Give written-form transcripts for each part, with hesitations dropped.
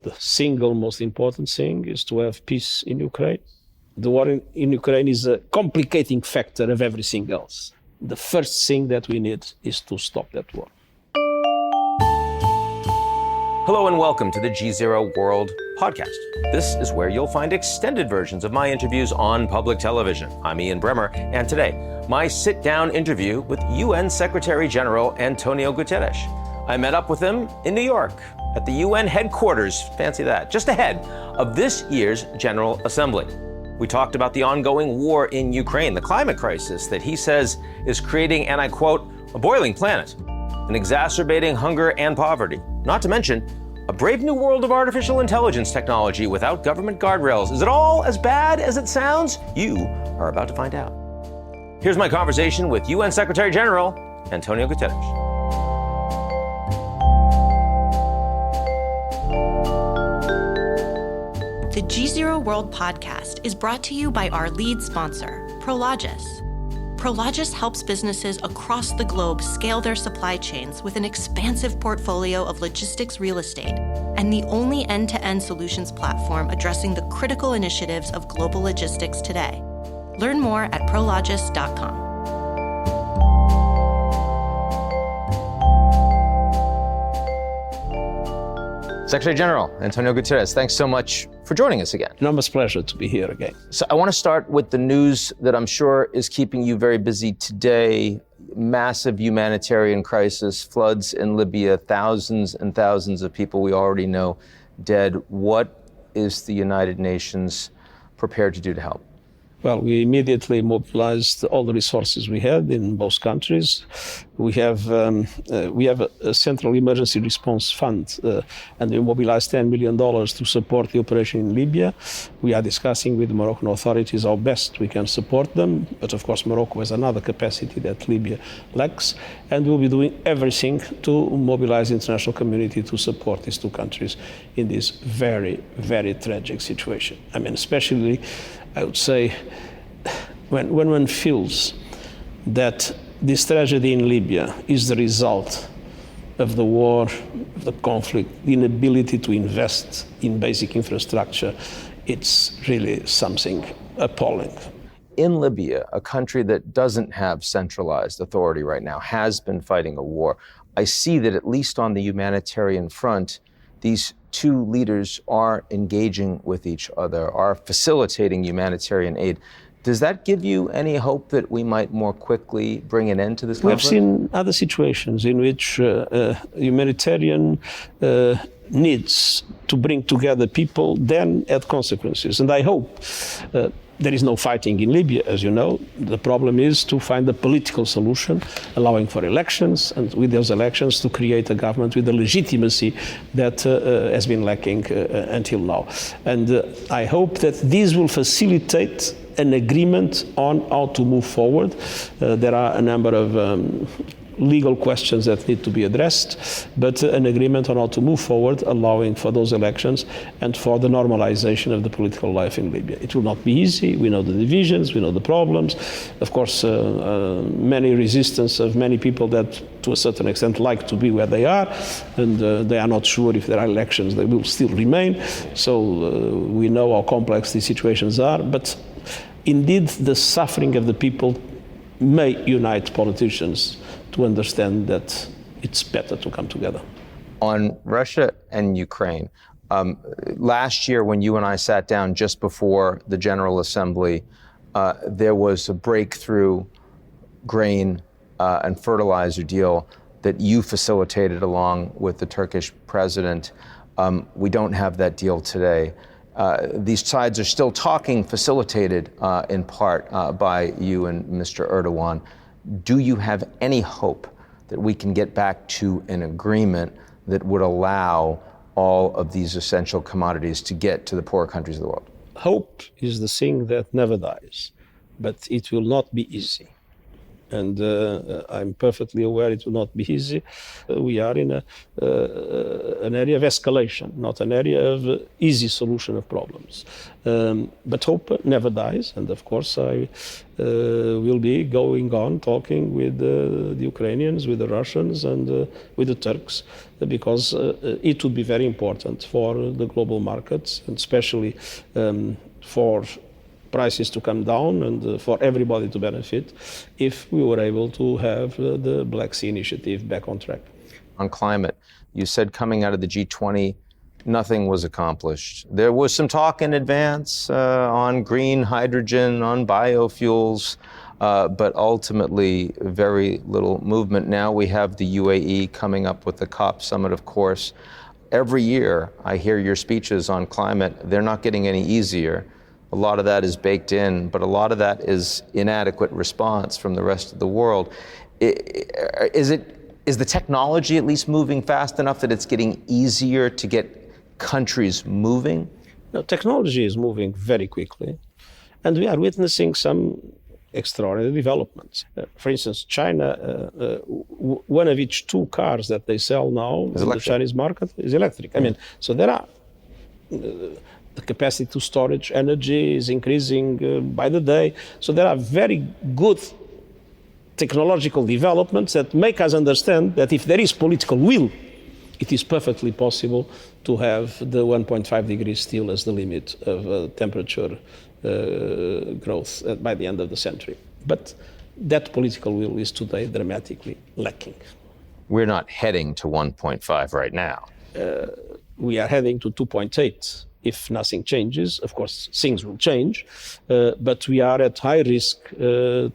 The single most important thing is to have peace in Ukraine. The war in Ukraine is a complicating factor of everything else. The first thing that we need is to stop that war. Hello and welcome to the GZERO World podcast. This is where you'll find extended versions of my interviews on public television. I'm Ian Bremmer, and today, my sit-down interview with UN Secretary-General António Guterres. I met up with him in New York at the UN headquarters, fancy that, just ahead of this year's General Assembly. We talked about the ongoing war in Ukraine, the climate crisis that he says is creating, and I quote, a boiling planet, and exacerbating hunger and poverty. Not to mention, a brave new world of artificial intelligence technology without government guardrails. Is it all as bad as it sounds? You are about to find out. Here's my conversation with UN Secretary-General António Guterres. The GZERO World podcast is brought to you by our lead sponsor, Prologis. Prologis helps businesses across the globe scale their supply chains with an expansive portfolio of logistics real estate and the only end-to-end solutions platform addressing the critical initiatives of global logistics today. Learn more at prologis.com. Secretary General António Guterres, thanks so much for joining us again. Enormous pleasure to be here again. So I want to start with the news that I'm sure is keeping you very busy today. Massive humanitarian crisis, floods in Libya, thousands and thousands of people we already know dead. What is the United Nations prepared to do to help? Well, we immediately mobilized all the resources we had in both countries. We have a central emergency response fund, and we mobilized $10 million to support the operation in Libya. We are discussing with the Moroccan authorities how best we can support them, but of course Morocco has another capacity that Libya lacks, and we'll be doing everything to mobilize the international community to support these two countries in this very, very tragic situation. I mean, especially, I would say, when one feels that this tragedy in Libya is the result of the war, of the conflict, the inability to invest in basic infrastructure, it's really something appalling. In Libya, a country that doesn't have centralized authority right now, has been fighting a war. I see that at least on the humanitarian front, these two leaders are engaging with each other, are facilitating humanitarian aid. Does that give you any hope that we might more quickly bring an end to this conflict? We have seen other situations in which humanitarian needs to bring together people then had consequences. And I hope there is no fighting in Libya, as you know. The problem is to find a political solution, allowing for elections, and with those elections to create a government with the legitimacy that has been lacking until now. And I hope that this will facilitate an agreement on how to move forward. There are a number of legal questions that need to be addressed, but an agreement on how to move forward, allowing for those elections and for the normalization of the political life in Libya. It will not be easy. We know the divisions, we know the problems. Of course, many resistance of many people that, to a certain extent, like to be where they are, and they are not sure if there are elections, they will still remain. So we know how complex these situations are, but indeed, the suffering of the people may unite politicians to understand that it's better to come together. On Russia and Ukraine, last year when you and I sat down just before the General Assembly, there was a breakthrough grain and fertilizer deal that you facilitated along with the Turkish president. We don't have that deal today. These sides are still talking, facilitated in part by you and Mr. Erdogan. Do you have any hope that we can get back to an agreement that would allow all of these essential commodities to get to the poorer countries of the world? Hope is the thing that never dies, but it will not be easy. And I'm perfectly aware it will not be easy. We are in an area of escalation, not an area of easy solution of problems. But hope never dies. And of course, I will be going on talking with the Ukrainians, with the Russians, and with the Turks, because it would be very important for the global markets, and especially for prices to come down and for everybody to benefit if we were able to have the Black Sea Initiative back on track. On climate, you said coming out of the G20, nothing was accomplished. There was some talk in advance on green hydrogen, on biofuels, but ultimately very little movement. Now we have the UAE coming up with the COP summit, of course. Every year I hear your speeches on climate. They're not getting any easier. A lot of that is baked in, but a lot of that is inadequate response from the rest of the world. Is the technology at least moving fast enough that it's getting easier to get countries moving? No, technology is moving very quickly, and we are witnessing some extraordinary developments. For instance, China, one of each 2 cars that they sell now in the Chinese market is electric. I mean, so there are... the capacity to storage energy is increasing by the day. So there are very good technological developments that make us understand that if there is political will, it is perfectly possible to have the 1.5 degrees still as the limit of temperature growth by the end of the century. But that political will is today dramatically lacking. We're not heading to 1.5 right now. We are heading to 2.8. If nothing changes, of course, things will change, but we are at high risk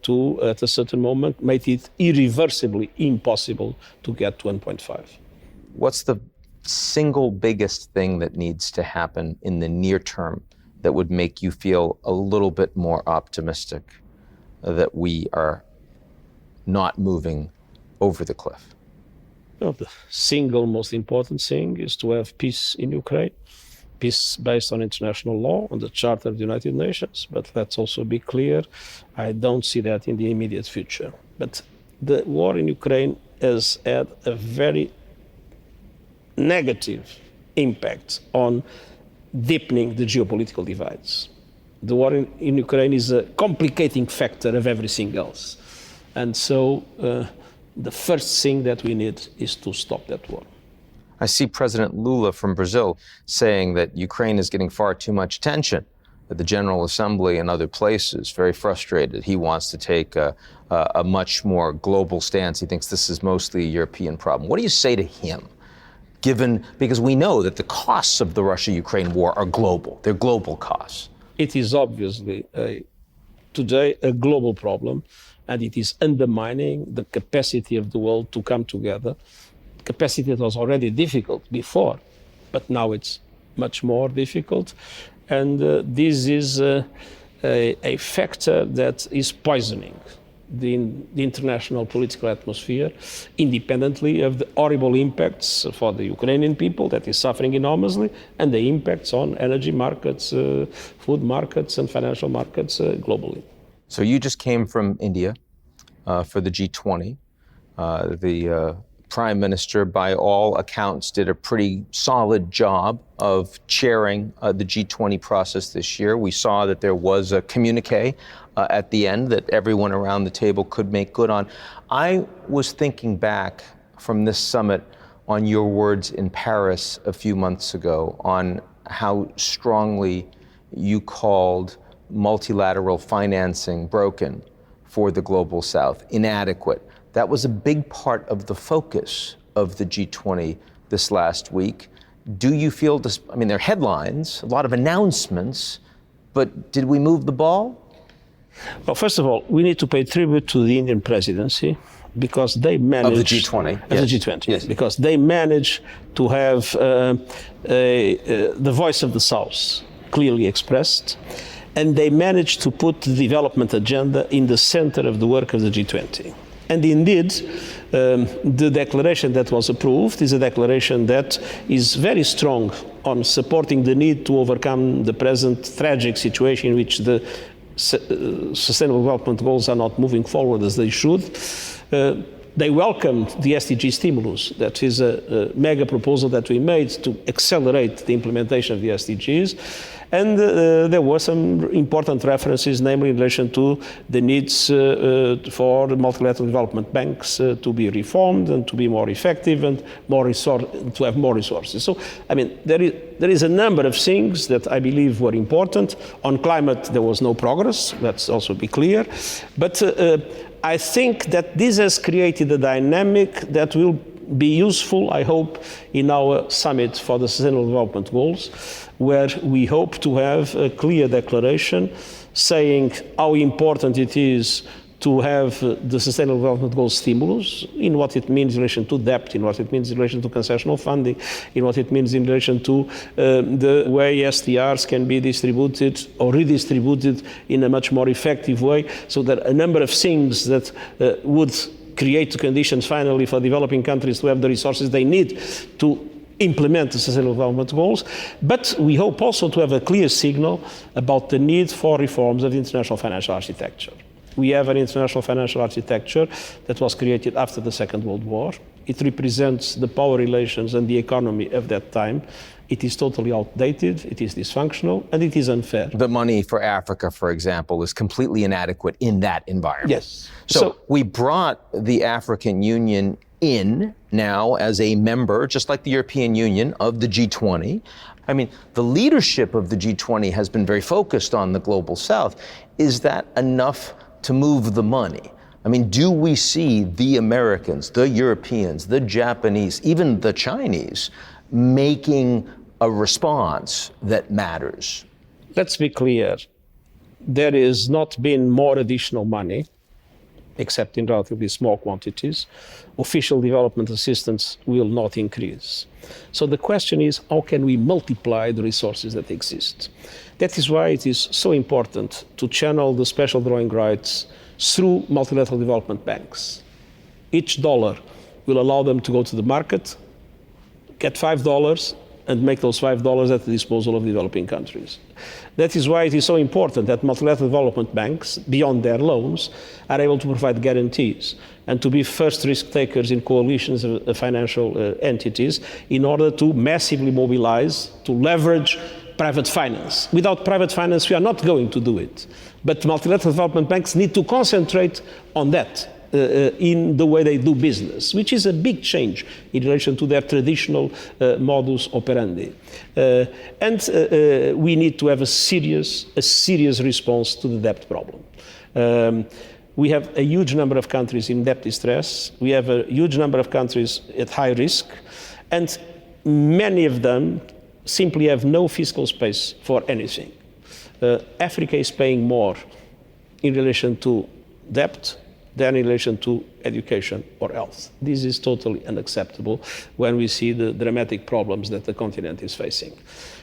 to, at a certain moment, make it irreversibly impossible to get to 1.5. What's the single biggest thing that needs to happen in the near term that would make you feel a little bit more optimistic that we are not moving over the cliff? Well, the single most important thing is to have peace in Ukraine. Peace based on international law, on the Charter of the United Nations, but let's also be clear, I don't see that in the immediate future. But the war in Ukraine has had a very negative impact on deepening the geopolitical divides. The war in Ukraine is a complicating factor of everything else. And so the first thing that we need is to stop that war. I see President Lula from Brazil saying that Ukraine is getting far too much attention at the General Assembly and other places, very frustrated. He wants to take a much more global stance. He thinks this is mostly a European problem. What do you say to him, because we know that the costs of the Russia-Ukraine war are global. They're global costs. It is obviously today a global problem, and it is undermining the capacity of the world to come together. Capacity that was already difficult before, but now it's much more difficult. And this is a factor that is poisoning the international political atmosphere, independently of the horrible impacts for the Ukrainian people that is suffering enormously, and the impacts on energy markets, food markets, and financial markets globally. So you just came from India for the G20. The Prime Minister, by all accounts, did a pretty solid job of chairing the G20 process this year. We saw that there was a communique at the end that everyone around the table could make good on. I was thinking back from this summit on your words in Paris a few months ago on how strongly you called multilateral financing broken for the global South, inadequate. That was a big part of the focus of the G20 this last week. Do you feel this? I mean, there are headlines, a lot of announcements, but did we move the ball? Well, first of all, we need to pay tribute to the Indian presidency because they managed... Of the G20. Of the G20, yes. Because they managed to have the voice of the South clearly expressed, and they managed to put the development agenda in the center of the work of the G20. And indeed, the declaration that was approved is a declaration that is very strong on supporting the need to overcome the present tragic situation in which the Sustainable Development Goals are not moving forward as they should. They welcomed the SDG stimulus. That is a mega proposal that we made to accelerate the implementation of the SDGs. And there were some important references, namely in relation to the needs for the multilateral development banks to be reformed and to be more effective and to have more resources. So, I mean, there is a number of things that I believe were important. On climate, there was no progress. Let's also be clear. But I think that this has created a dynamic that will be useful, I hope, in our summit for the Sustainable Development Goals, where we hope to have a clear declaration saying how important it is to have the Sustainable Development Goals stimulus in what it means in relation to debt, in what it means in relation to concessional funding, in what it means in relation to the way SDRs can be distributed or redistributed in a much more effective way. So there are a number of things that would create the conditions finally for developing countries to have the resources they need to implement the Sustainable Development Goals. But we hope also to have a clear signal about the need for reforms of the international financial architecture. We have an international financial architecture that was created after the Second World War. It represents the power relations and the economy of that time. It is totally outdated, it is dysfunctional, and it is unfair. The money for Africa, for example, is completely inadequate in that environment. Yes. So we brought the African Union in now as a member, just like the European Union, of the G20. I mean, the leadership of the G20 has been very focused on the global south. Is that enough to move the money? I mean, do we see the Americans, the Europeans, the Japanese, even the Chinese making a response that matters? Let's be clear. There has not been more additional money, except in relatively small quantities. Official development assistance will not increase. So the question is, how can we multiply the resources that exist? That is why it is so important to channel the special drawing rights through multilateral development banks. Each dollar will allow them to go to the market, get $5, and make those $5 at the disposal of developing countries. That is why it is so important that multilateral development banks, beyond their loans, are able to provide guarantees and to be first risk takers in coalitions of financial entities in order to massively mobilize, to leverage private finance. Without private finance, we are not going to do it. But multilateral development banks need to concentrate on that in the way they do business, which is a big change in relation to their traditional modus operandi. And we need to have a serious response to the debt problem. We have a huge number of countries in debt distress. We have a huge number of countries at high risk, and many of them simply have no fiscal space for anything. Africa is paying more in relation to debt than in relation to education or health. This is totally unacceptable when we see the dramatic problems that the continent is facing.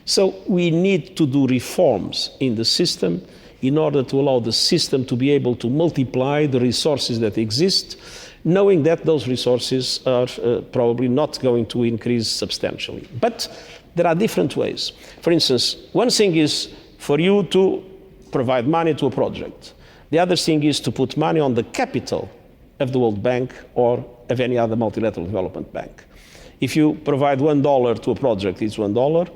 So we need to do reforms in the system in order to allow the system to be able to multiply the resources that exist, knowing that those resources are probably not going to increase substantially. But there are different ways. For instance, one thing is for you to provide money to a project. The other thing is to put money on the capital of the World Bank or of any other multilateral development bank. If you provide $1 to a project, it's $1.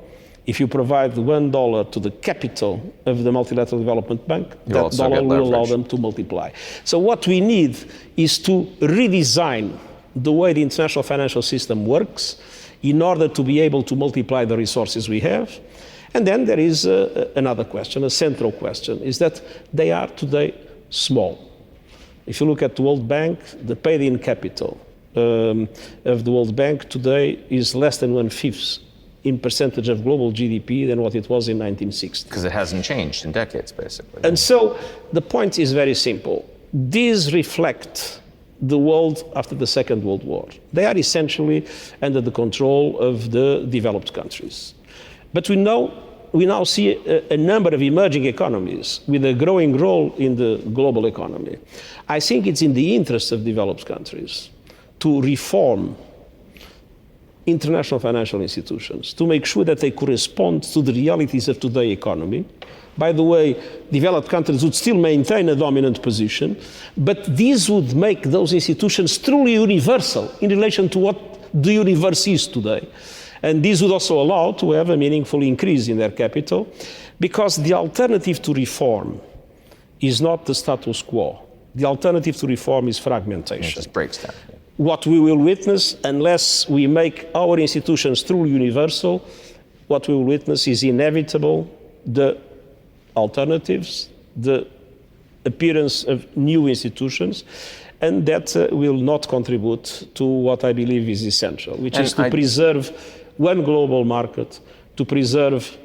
If you provide $1 to the capital of the multilateral development bank, that dollar will allow them to multiply. So what we need is to redesign the way the international financial system works in order to be able to multiply the resources we have. And then there is another question, a central question, is that they are today small. If you look at the World Bank, the paid-in capital of the World Bank today is less than 1/5 in percentage of global GDP than what it was in 1960. Because it hasn't changed in decades, basically. And so the point is very simple. These reflect the world after the Second World War. They are essentially under the control of the developed countries. But we now see a number of emerging economies with a growing role in the global economy. I think it's in the interest of developed countries to reform international financial institutions to make sure that they correspond to the realities of today's economy. By the way, developed countries would still maintain a dominant position, but this would make those institutions truly universal in relation to what the universe is today. And this would also allow to have a meaningful increase in their capital, because the alternative to reform is not the status quo. The alternative to reform is fragmentation. It just breaks down. What we will witness, unless we make our institutions truly universal, what we will witness is inevitable the alternatives, the appearance of new institutions, and that will not contribute to what I believe is essential, which is to preserve one global market, to preserve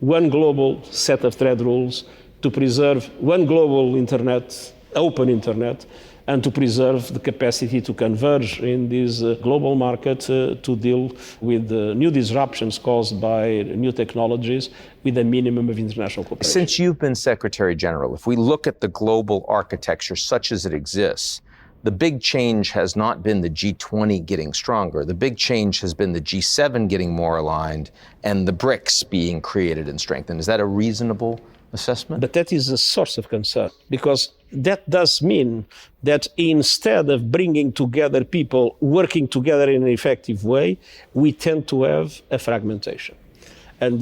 one global set of trade rules, to preserve one global internet, open internet, and to preserve the capacity to converge in this global market to deal with the new disruptions caused by new technologies with a minimum of international cooperation. Since you've been Secretary General, if we look at the global architecture such as it exists, the big change has not been the G20 getting stronger. The big change has been the G7 getting more aligned and the BRICS being created and strengthened. Is that a reasonable assessment? But that is a source of concern, because that does mean that instead of bringing together people working together in an effective way, we tend to have a fragmentation. And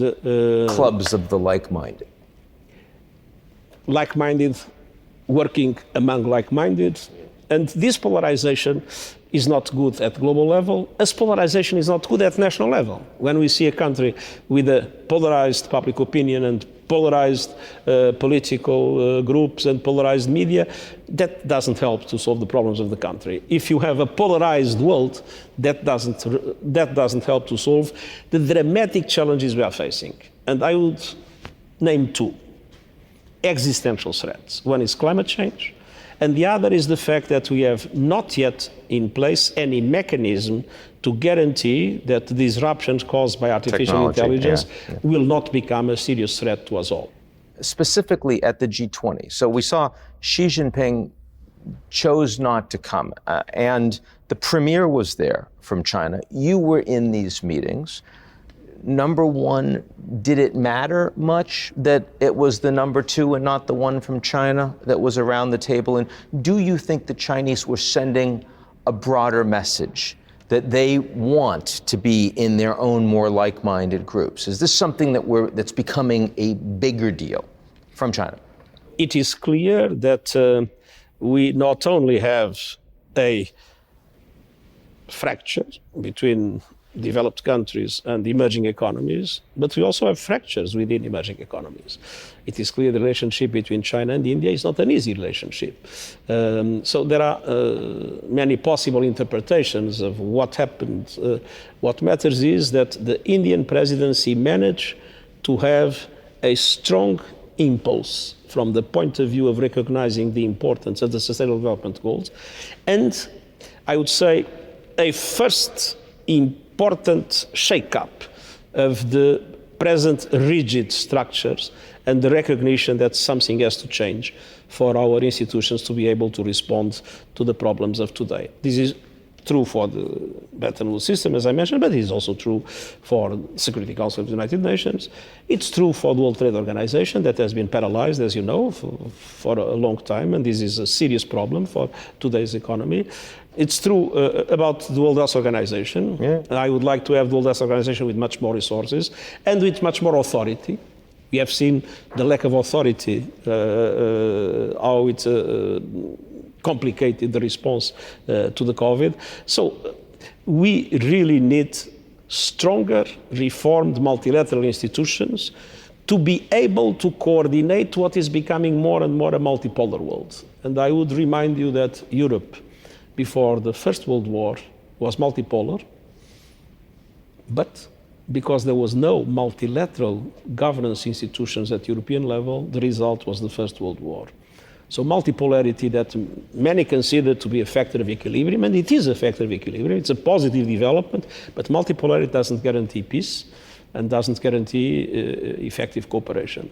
clubs of the like-minded. Like-minded, working among like-minded. And this polarization is not good at global level, as polarization is not good at national level. When we see a country with a polarized public opinion and polarized political groups and polarized media, that doesn't help to solve the problems of the country. If you have a polarized world, that doesn't help to solve the dramatic challenges we are facing. And I would name two existential threats. One is climate change, and the other is the fact that we have not yet in place any mechanism to guarantee that the disruptions caused by artificial intelligence will not become a serious threat to us all. Specifically at the G20. So we saw Xi Jinping chose not to come, and the premier was there from China. You were in these meetings. Number one, did it matter much that it was the number two and not the one from China that was around the table? And do you think the Chinese were sending a broader message that they want to be in their own more like-minded groups? Is this something that's becoming a bigger deal from China? It is clear that we not only have a fracture between developed countries and emerging economies, but we also have fractures within emerging economies. It is clear the relationship between China and India is not an easy relationship. So there are many possible interpretations of what happened. What matters is that the Indian presidency managed to have a strong impulse from the point of view of recognizing the importance of the Sustainable Development Goals, and I would say a first important shake-up of the present rigid structures and the recognition that something has to change for our institutions to be able to respond to the problems of today. This is true for the Bretton Woods system, as I mentioned, but it is also true for the Security Council of the United Nations. It's true for the World Trade Organization that has been paralyzed, as you know, for a long time, and this is a serious problem for today's economy. It's true about the World Health Organization. Yeah. I would like to have the World Health Organization with much more resources and with much more authority. We have seen the lack of authority, how it complicated the response to the COVID. So we really need stronger, reformed multilateral institutions to be able to coordinate what is becoming more and more a multipolar world. And I would remind you that Europe, before the First World War, was multipolar, but because there was no multilateral governance institutions at European level, the result was the First World War. So multipolarity that many consider to be a factor of equilibrium, and it is a factor of equilibrium, it's a positive development, but multipolarity doesn't guarantee peace and doesn't guarantee effective cooperation.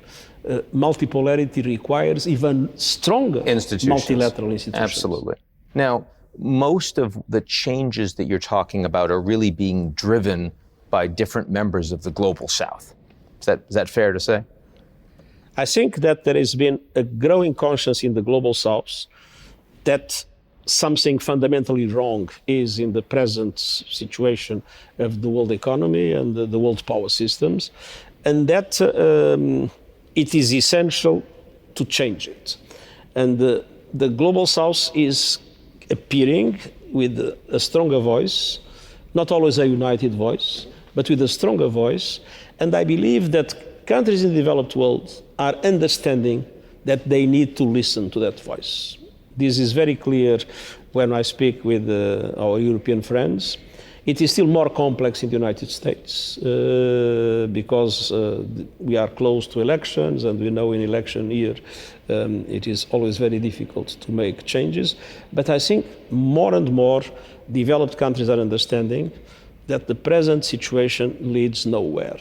Multipolarity requires even stronger multilateral institutions. Absolutely. Now, most of the changes that you're talking about are really being driven by different members of the global South. Is that fair to say? I think that there has been a growing conscience in the global South that something fundamentally wrong is in the present situation of the world economy and the world power systems, and that it is essential to change it. And the global South is appearing with a stronger voice, not always a united voice, but with a stronger voice. And I believe that countries in the developed world are understanding that they need to listen to that voice. This is very clear when I speak with our European friends. It is still more complex in the United States because we are close to elections, and we know in election year it is always very difficult to make changes. But I think more and more developed countries are understanding that the present situation leads nowhere.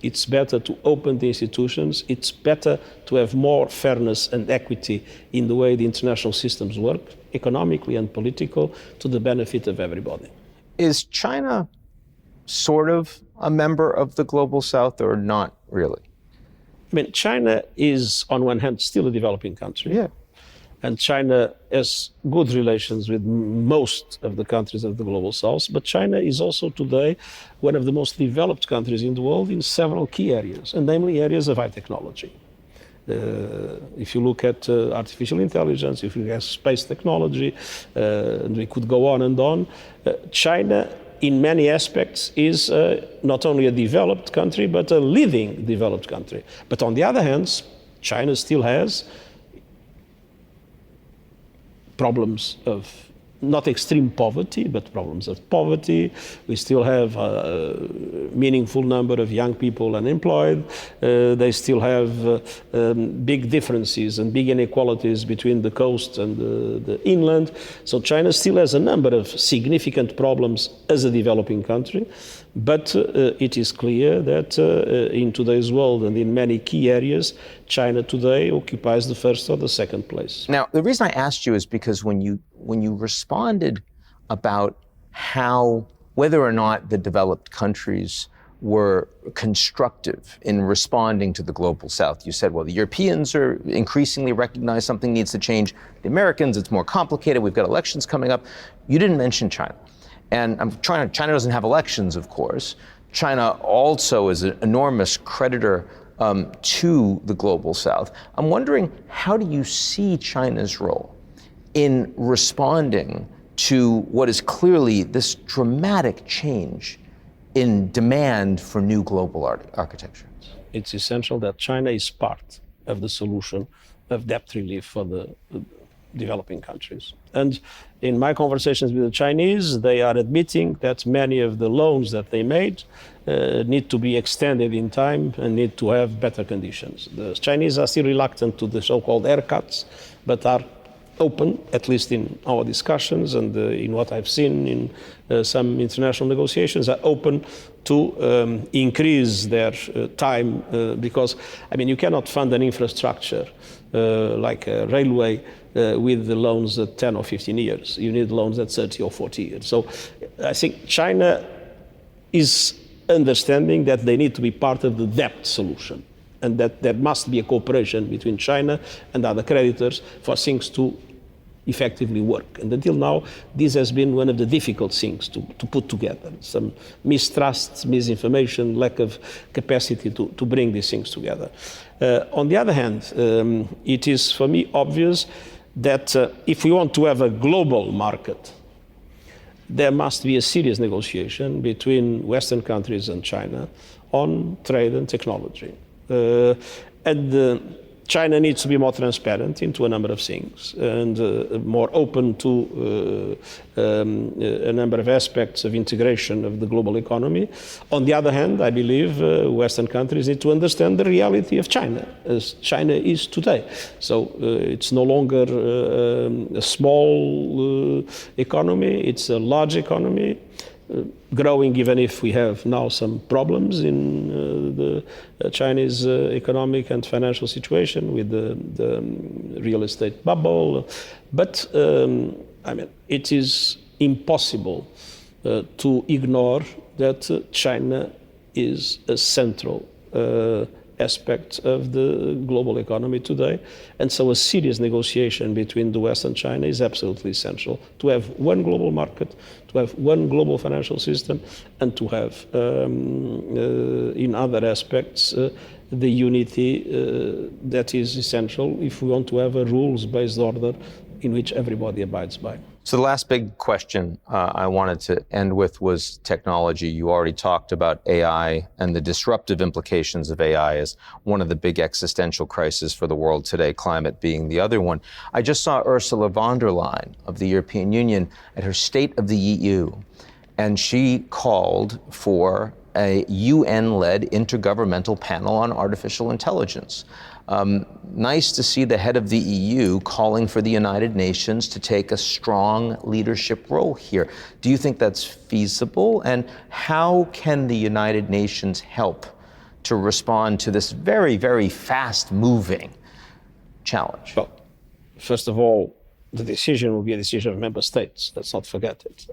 It's better to open the institutions. It's better to have more fairness and equity in the way the international systems work, economically and political, to the benefit of everybody. Is China sort of a member of the global South or not really? I mean, China is, on one hand, still a developing country. Yeah. And China has good relations with most of the countries of the global South, but China is also today one of the most developed countries in the world in several key areas, and namely areas of high technology. If you look at artificial intelligence, if you look at space technology, and we could go on and on, China in many aspects is not only a developed country, but a leading developed country. But on the other hand, China still has problems of not extreme poverty, but problems of poverty. We still have a meaningful number of young people unemployed. They still have big differences and big inequalities between the coast and the inland. So China still has a number of significant problems as a developing country. But it is clear that in today's world and in many key areas, China today occupies the first or the second place. Now, the reason I asked you is because when you responded about whether or not the developed countries were constructive in responding to the global South, you said, well, the Europeans are increasingly recognize something needs to change. The Americans, it's more complicated. We've got elections coming up. You didn't mention China. And China doesn't have elections, of course. China also is an enormous creditor to the global South. I'm wondering, how do you see China's role in responding to what is clearly this dramatic change in demand for new global architecture? It's essential that China is part of the solution of debt relief for the developing countries. And in my conversations with the Chinese, they are admitting that many of the loans that they made need to be extended in time and need to have better conditions. The Chinese are still reluctant to the so-called haircuts, but are open, at least in our discussions and in what I've seen in some international negotiations, are open to increase their time because, I mean, you cannot fund an infrastructure like a railway with the loans at 10 or 15 years. You need loans at 30 or 40 years. So I think China is understanding that they need to be part of the debt solution, and that there must be a cooperation between China and other creditors for things to effectively work. And until now, this has been one of the difficult things to put together. Some mistrust, misinformation, lack of capacity to bring these things together. On the other hand, it is for me obvious that if we want to have a global market, there must be a serious negotiation between Western countries and China on trade and technology. China needs to be more transparent into a number of things and more open to a number of aspects of integration of the global economy. On the other hand, I believe Western countries need to understand the reality of China, as China is today. So it's no longer a small economy, it's a large economy. Growing, even if we have now some problems in the Chinese economic and financial situation with the real estate bubble. But I mean, it is impossible to ignore that China is a central aspect of the global economy today. And so a serious negotiation between the West and China is absolutely essential to have one global market, to have one global financial system, and to have, in other aspects, the unity that is essential if we want to have a rules-based order in which everybody abides by. So the last big question I wanted to end with was technology. You already talked about AI and the disruptive implications of AI as one of the big existential crises for the world today, climate being the other one. I just saw Ursula von der Leyen of the European Union at her State of the EU, and she called for a UN-led intergovernmental panel on artificial intelligence. Nice to see the head of the EU calling for the United Nations to take a strong leadership role here. Do you think that's feasible? And how can the United Nations help to respond to this very, very fast-moving challenge? Well, first of all, the decision will be a decision of member states. Let's not forget it.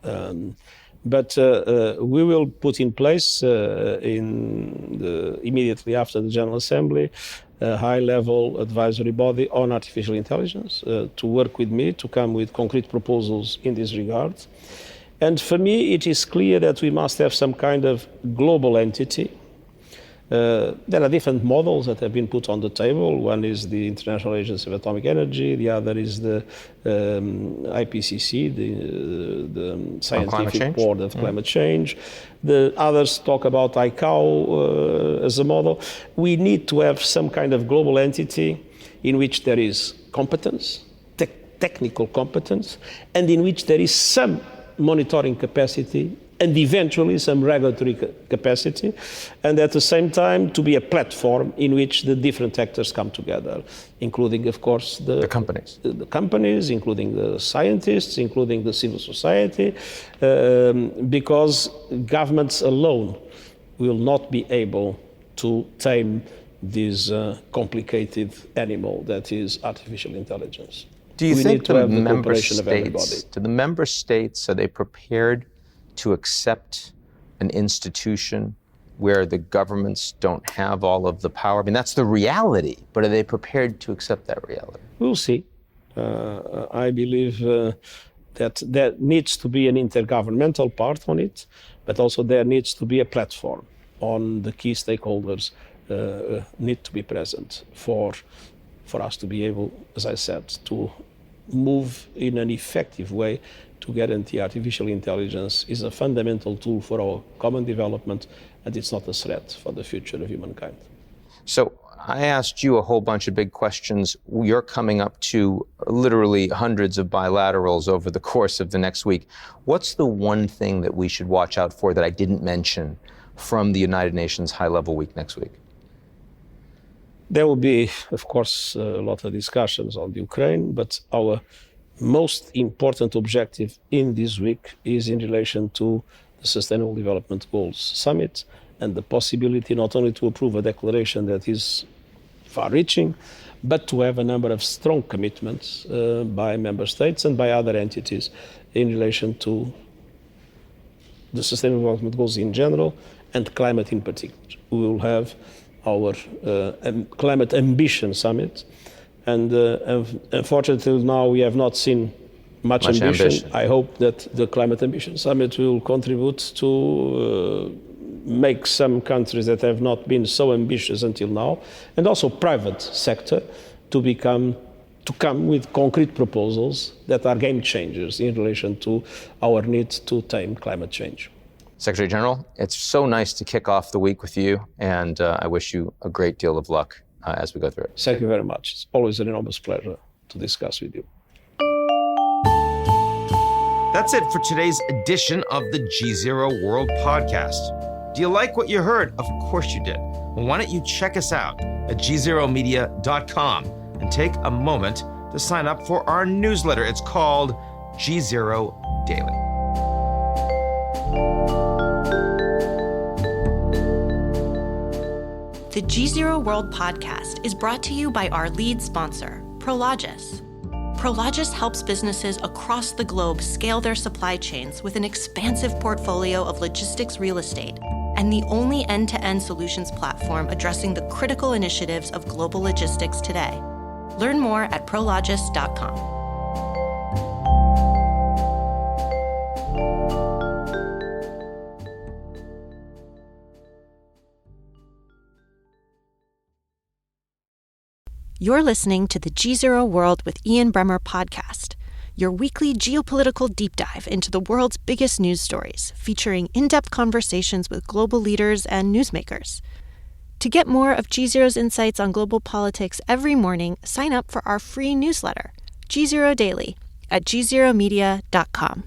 But we will put in place immediately after the General Assembly a high-level advisory body on artificial intelligence to work with me to come with concrete proposals in this regard. And for me, it is clear that we must have some kind of global entity. There are different models that have been put on the table. One is the International Agency of Atomic Energy. The other is the IPCC, the Scientific Board of Climate Change. The others talk about ICAO as a model. We need to have some kind of global entity in which there is competence, technical competence, and in which there is some monitoring capacity and eventually some regulatory capacity, and at the same time to be a platform in which the different actors come together, including, of course, the companies, including the scientists, including the civil society, because governments alone will not be able to tame this complicated animal that is artificial intelligence. Do you think the member states, are they prepared to accept an institution where the governments don't have all of the power? I mean, that's the reality, but are they prepared to accept that reality? We'll see. I believe that there needs to be an intergovernmental part on it, but also there needs to be a platform on the key stakeholders need to be present for us to be able, as I said, to move in an effective way to guarantee artificial intelligence is a fundamental tool for our common development, and it's not a threat for the future of humankind. So I asked you a whole bunch of big questions. You're coming up to literally hundreds of bilaterals over the course of the next week. What's the one thing that we should watch out for that I didn't mention from the United Nations high-level week next week? There will be, of course, a lot of discussions on Ukraine, but our most important objective in this week is in relation to the Sustainable Development Goals Summit and the possibility not only to approve a declaration that is far-reaching, but to have a number of strong commitments by member states and by other entities in relation to the Sustainable Development Goals in general and climate in particular. We will have our Climate Ambition Summit, and unfortunately now we have not seen much ambition. I hope that the Climate Ambition Summit will contribute to make some countries that have not been so ambitious until now, and also private sector, to come with concrete proposals that are game changers in relation to our need to tame climate change. Secretary General, it's so nice to kick off the week with you, and I wish you a great deal of luck as we go through it. Thank you very much. It's always an enormous pleasure to discuss with you. That's it for today's edition of the GZERO World Podcast. Do you like what you heard? Of course you did. Well, why don't you check us out at gzeromedia.com and take a moment to sign up for our newsletter. It's called GZERO Daily. The GZERO World Podcast is brought to you by our lead sponsor, Prologis. Prologis helps businesses across the globe scale their supply chains with an expansive portfolio of logistics real estate and the only end-to-end solutions platform addressing the critical initiatives of global logistics today. Learn more at prologis.com. You're listening to the GZERO World with Ian Bremmer podcast, your weekly geopolitical deep dive into the world's biggest news stories, featuring in-depth conversations with global leaders and newsmakers. To get more of GZERO's insights on global politics every morning, sign up for our free newsletter, GZERO Daily, at gzeromedia.com.